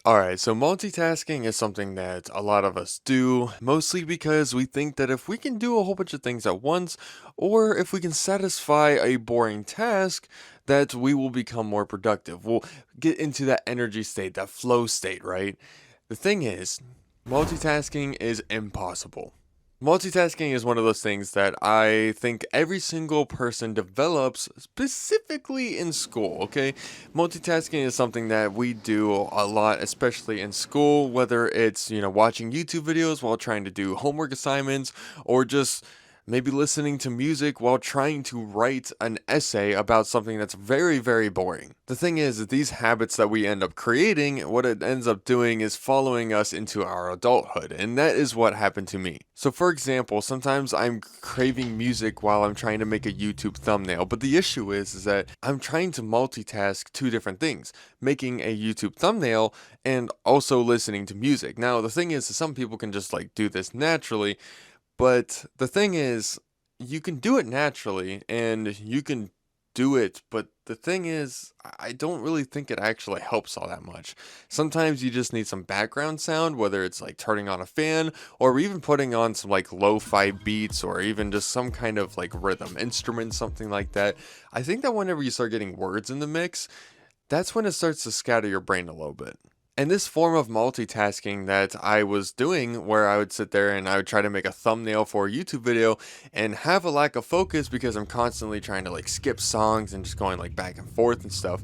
Alright, so multitasking is something that a lot of us do, mostly because we think that if we can do a whole bunch of things at once, or if we can satisfy a boring task, that we will become more productive. We'll get into that energy state, that flow state, right? The thing is, multitasking is impossible. Multitasking is one of those things that I think every single person develops specifically in school, okay? Multitasking is something that we do a lot, especially in school, whether it's, watching YouTube videos while trying to do homework assignments or just maybe listening to music while trying to write an essay about something that's very, very boring. The thing is that these habits that we end up creating, what it ends up doing is following us into our adulthood, and that is what happened to me. So for example, sometimes I'm craving music while I'm trying to make a YouTube thumbnail, but the issue is that I'm trying to multitask two different things, making a YouTube thumbnail and also listening to music. Now, the thing is that some people can just do this naturally, but the thing is, you can do it naturally and you can do it, but the thing is, I don't really think it actually helps all that much. Sometimes you just need some background sound, whether it's turning on a fan or even putting on some lo-fi beats or even just some kind of rhythm instrument, something like that. I think that whenever you start getting words in the mix, that's when it starts to scatter your brain a little bit. And this form of multitasking that I was doing, where I would sit there and I would try to make a thumbnail for a YouTube video and have a lack of focus because I'm constantly trying to skip songs and just going back and forth and stuff,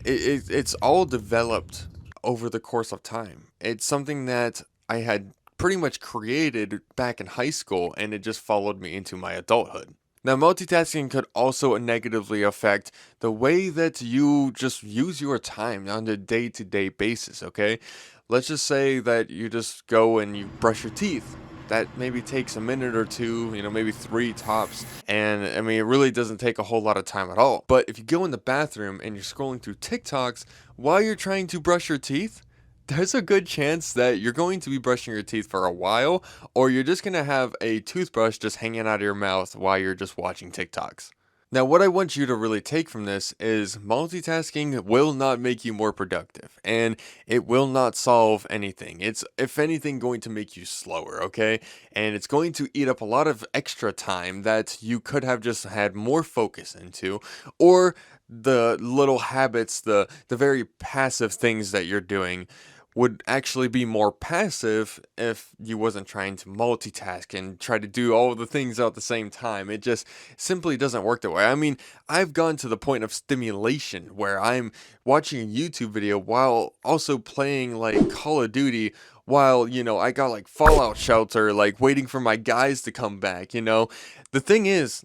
it's all developed over the course of time. It's something that I had pretty much created back in high school, and it just followed me into my adulthood. Now, multitasking could also negatively affect the way that you just use your time on a day-to-day basis, okay? Let's just say that you just go and you brush your teeth. That maybe takes a minute or two, maybe three tops. And I mean, it really doesn't take a whole lot of time at all. But if you go in the bathroom and you're scrolling through TikToks while you're trying to brush your teeth, there's a good chance that you're going to be brushing your teeth for a while, or you're just going to have a toothbrush just hanging out of your mouth while you're just watching TikToks. Now, what I want you to really take from this is multitasking will not make you more productive, and it will not solve anything. It's, if anything, going to make you slower, okay? And it's going to eat up a lot of extra time that you could have just had more focus into, or the little habits, the very passive things that you're doing would actually be more passive if you wasn't trying to multitask and try to do all of the things at the same time. It just simply doesn't work that way. I mean, I've gone to the point of stimulation where I'm watching a YouTube video while also playing Call of Duty while, I got Fallout Shelter, waiting for my guys to come back. The thing is,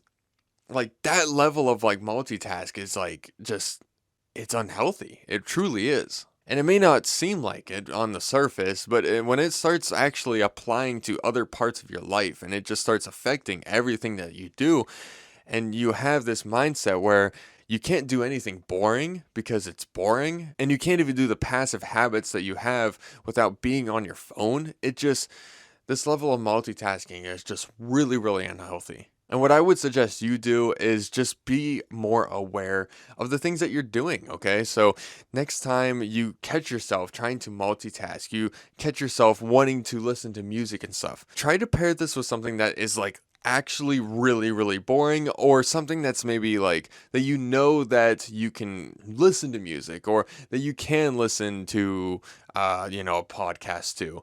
that level of multitask is just, it's unhealthy. It truly is. And it may not seem like it on the surface, but when it starts actually applying to other parts of your life and it just starts affecting everything that you do, and you have this mindset where you can't do anything boring because it's boring, and you can't even do the passive habits that you have without being on your phone, this level of multitasking is just really, really unhealthy. And what I would suggest you do is just be more aware of the things that you're doing, okay? So next time you catch yourself trying to multitask, you catch yourself wanting to listen to music and stuff, try to pair this with something that is actually really, really boring, or something that's maybe that that you can listen to music, or that you can listen to a podcast to,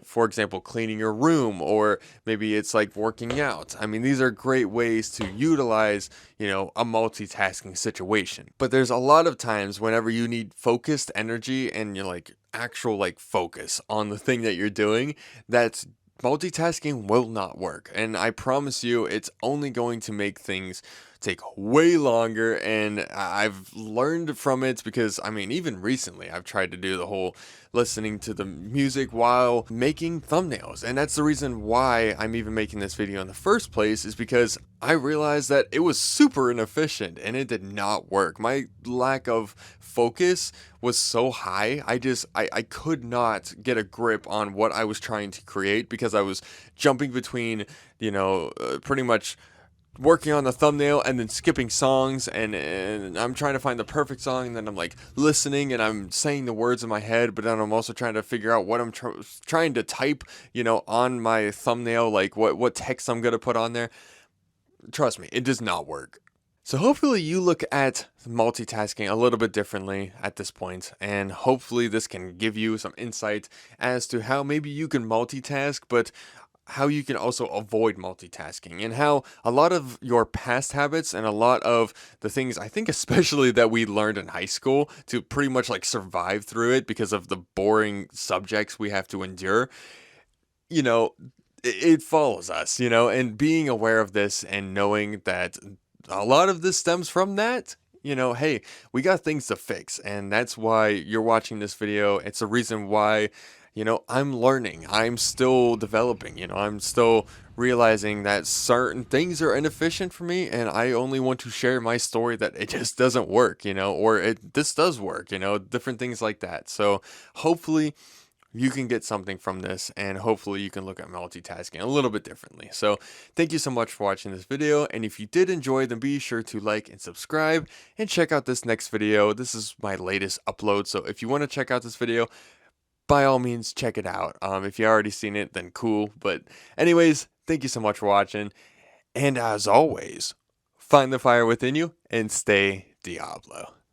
for example, cleaning your room, or maybe it's working out. I mean, these are great ways to utilize a multitasking situation. But there's a lot of times whenever you need focused energy and you're actual focus on the thing that you're doing, that's multitasking will not work, and I promise you it's only going to make things take way longer. And I've learned from it, because I mean, even recently I've tried to do the whole listening to the music while making thumbnails, and that's the reason why I'm even making this video in the first place, is because I realized that it was super inefficient and it did not work. My lack of focus was so high, I could not get a grip on what I was trying to create, because I was jumping between pretty much working on the thumbnail and then skipping songs, and I'm trying to find the perfect song, and then I'm like listening and I'm saying the words in my head, but then I'm also trying to figure out what I'm trying to type, on my thumbnail, like what text I'm gonna put on there. Trust me, it does not work. So hopefully you look at multitasking a little bit differently at this point, and hopefully this can give you some insight as to how maybe you can multitask, but how you can also avoid multitasking, and how a lot of your past habits and a lot of the things, I think especially that we learned in high school to pretty much like survive through it because of the boring subjects we have to endure, you know, it follows us, and being aware of this and knowing that a lot of this stems from that, hey, we got things to fix. And that's why you're watching this video. It's a reason why, I'm learning. I'm still developing, I'm still realizing that certain things are inefficient for me. And I only want to share my story that it just doesn't work, or this does work, different things like that. So hopefully you can get something from this, and hopefully you can look at multitasking a little bit differently. So thank you so much for watching this video, and if you did enjoy, then be sure to like and subscribe and check out this next video. This is my latest upload, so if you want to check out this video, by all means check it out. If you already seen it, then cool, but anyways, thank you so much for watching, and as always, find the fire within you and stay Diablo.